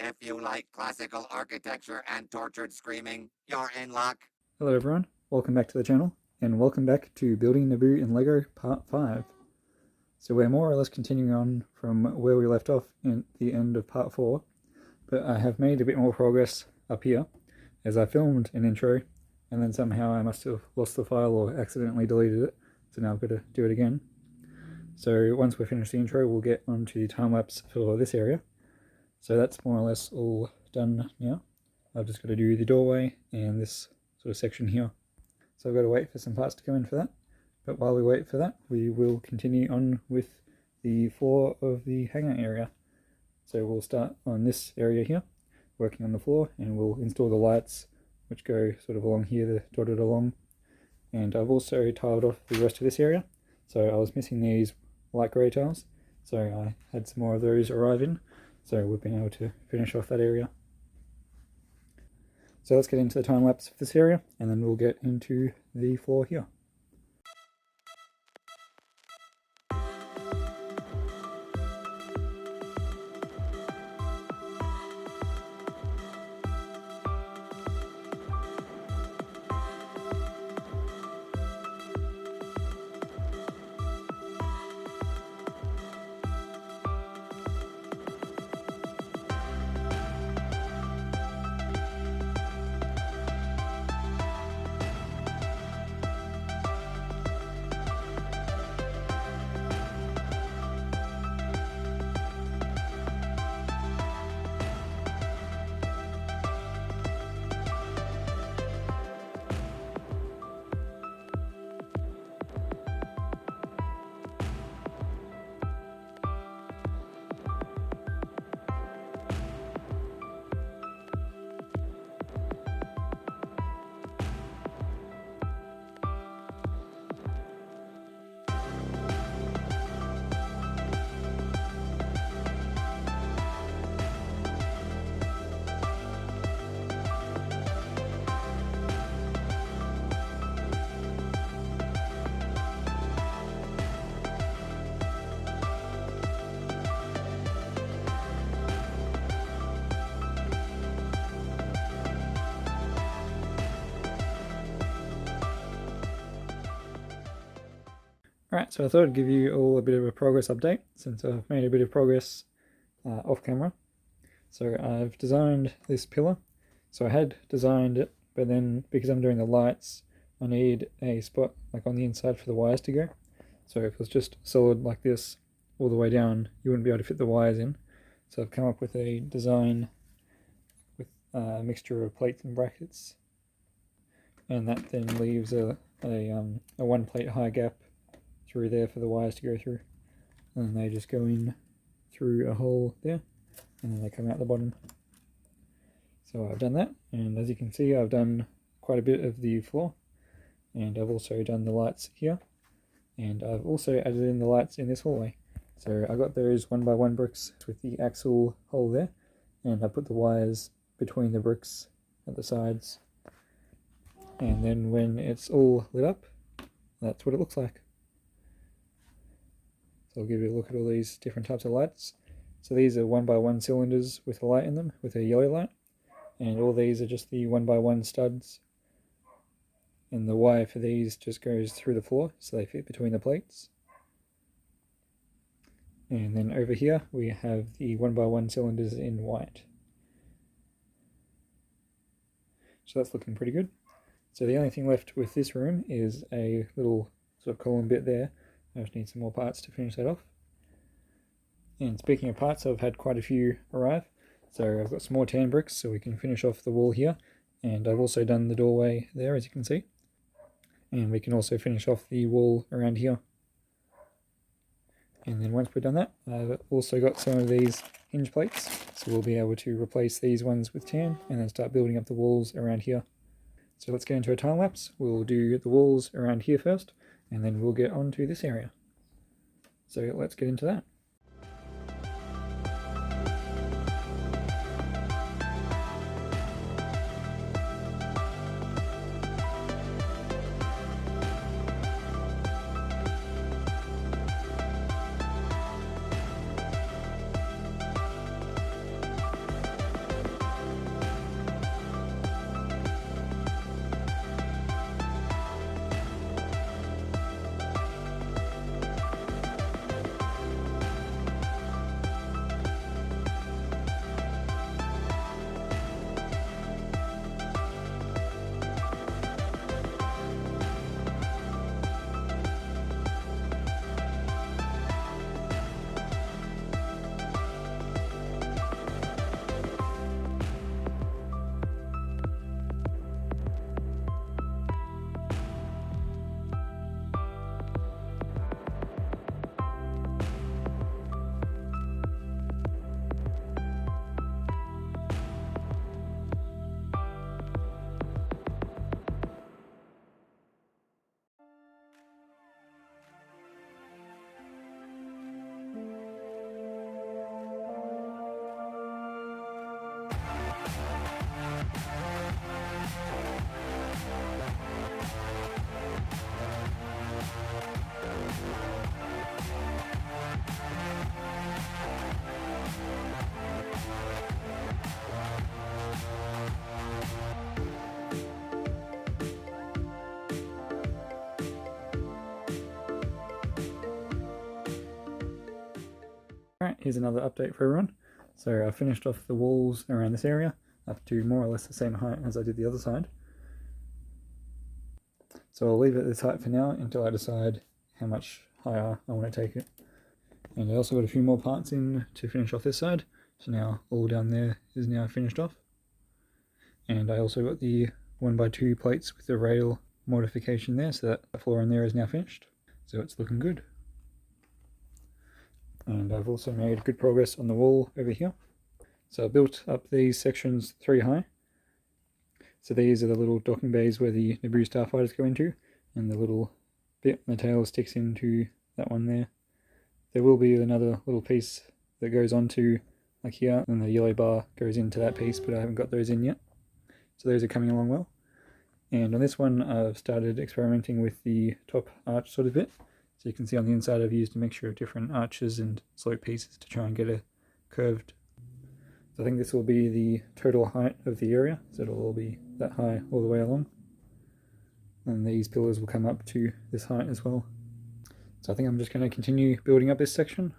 If you like classical architecture and tortured screaming, you're in luck. Hello everyone, welcome back to the channel, and welcome back to Building Naboo in LEGO Part 5. So we're more or less continuing on from where we left off in the end of Part 4, but I have made a bit more progress up here, as I filmed an intro, and then somehow I must have lost the file or accidentally deleted it, so now I've got to do it again. So once we finish the intro, we'll get onto the time-lapse for this area. So that's more or less all done now. I've just got to do the doorway and this sort of section here. So I've got to wait for some parts to come in for that. But while we wait for that, we will continue on with the floor of the hangar area. So we'll start on this area here, working on the floor, and we'll install the lights which go sort of along here, they're dotted along. And I've also tiled off the rest of this area. So I was missing these light grey tiles, so I had some more of those arrive in. So we've been able to finish off that area. So let's get into the time lapse for this area, and then we'll get into the floor here. Alright, so I thought I'd give you all a bit of a progress update, since I've made a bit of progress off camera. So I've designed this pillar. So I had designed it, but then because I'm doing the lights, I need a spot like on the inside for the wires to go. So if it was just solid like this all the way down, you wouldn't be able to fit the wires in. So I've come up with a design with a mixture of plates and brackets, and that then leaves a one plate high gap through there for the wires to go through, and then they just go in through a hole there, and then they come out the bottom. So I've done that, and as you can see, I've done quite a bit of the floor, and I've also done the lights here, and I've also added in the lights in this hallway. So I got those 1x1 bricks with the axle hole there, and I put the wires between the bricks at the sides, and then when it's all lit up, that's what it looks like. So I'll give you a look at all these different types of lights. So these are 1x1 cylinders with a light in them, with a yellow light. And all these are just the 1x1 studs. And the wire for these just goes through the floor, so they fit between the plates. And then over here we have the 1x1 cylinders in white. So that's looking pretty good. So the only thing left with this room is a little sort of column bit there. I just need some more parts to finish that off. And speaking of parts, I've had quite a few arrive. So I've got some more tan bricks so we can finish off the wall here. And I've also done the doorway there, as you can see. And we can also finish off the wall around here. And then once we've done that, I've also got some of these hinge plates. So we'll be able to replace these ones with tan and then start building up the walls around here. So let's get into a time lapse. We'll do the walls around here first, and then we'll get on to this area. So let's get into that. Alright, here's another update for everyone. So I finished off the walls around this area up to more or less the same height as I did the other side. So I'll leave it at this height for now until I decide how much higher I want to take it. And I also got a few more parts in to finish off this side. So now all down there is now finished off. And I also got the 1x2 plates with the rail modification there, so that floor in there is now finished. So it's looking good. And I've also made good progress on the wall over here. So I built up these sections 3 high. So these are the little docking bays where the Naboo starfighters go into, and the little bit the tail sticks into that one there. There will be another little piece that goes onto like here, and the yellow bar goes into that piece, but I haven't got those in yet. So those are coming along well. And on this one I've started experimenting with the top arch sort of bit. So you can see on the inside I've used a mixture of different arches and slope pieces to try and get a curved. So I think this will be the total height of the area, so it'll all be that high all the way along. And these pillars will come up to this height as well. So I think I'm just going to continue building up this section.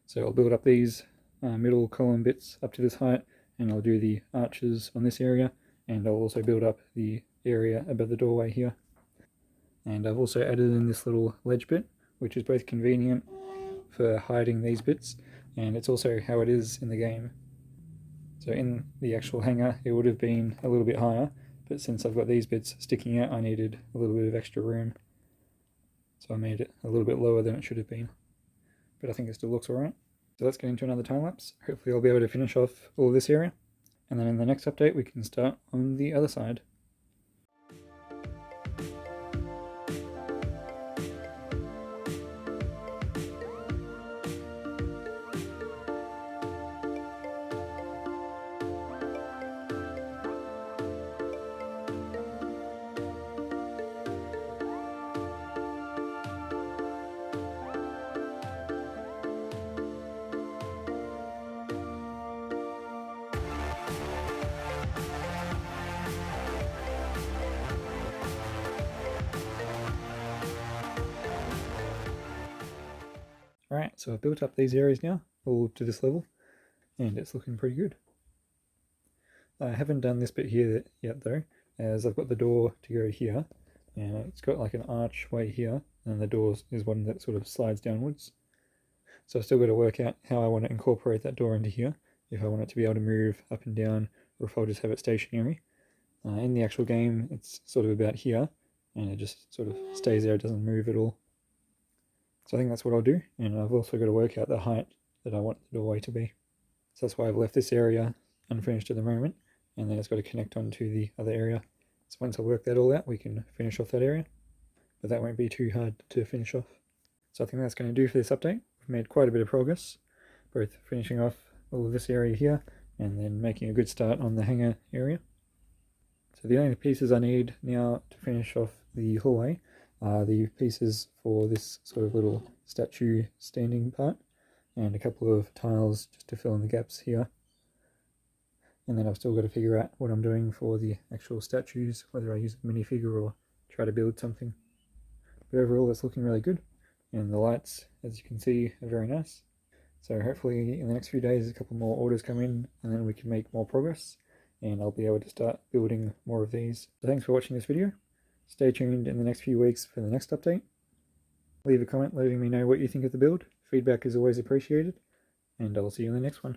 So I'll build up these middle column bits up to this height, and I'll do the arches on this area, and I'll also build up the area above the doorway here. And I've also added in this little ledge bit, which is both convenient for hiding these bits, and it's also how it is in the game. So in the actual hangar it would have been a little bit higher, but since I've got these bits sticking out I needed a little bit of extra room. So I made it a little bit lower than it should have been. But I think it still looks alright. So let's get into another time lapse. Hopefully I'll be able to finish off all of this area. And then in the next update we can start on the other side. Alright, so I've built up these areas now, all to this level, and it's looking pretty good. I haven't done this bit here yet though, as I've got the door to go here, and it's got like an archway here, and the door is one that sort of slides downwards. So I've still got to work out how I want to incorporate that door into here, if I want it to be able to move up and down, or if I'll just have it stationary. In the actual game, it's sort of about here, and it just sort of stays there, it doesn't move at all. So I think that's what I'll do, and I've also got to work out the height that I want the doorway to be. So that's why I've left this area unfinished at the moment, and then it's got to connect onto the other area. So once I work that all out, we can finish off that area, but that won't be too hard to finish off. So I think that's going to do for this update. We've made quite a bit of progress, both finishing off all of this area here, and then making a good start on the hangar area. So the only pieces I need now to finish off the hallway are the pieces for this sort of little statue standing part, and a couple of tiles just to fill in the gaps here. And then I've still got to figure out what I'm doing for the actual statues, whether I use a minifigure or try to build something. But overall it's looking really good, and the lights, as you can see, are very nice. So hopefully in the next few days a couple more orders come in, and then we can make more progress, and I'll be able to start building more of these. So thanks for watching this video. Stay tuned in the next few weeks for the next update. Leave a comment letting me know what you think of the build. Feedback is always appreciated, and I'll see you in the next one.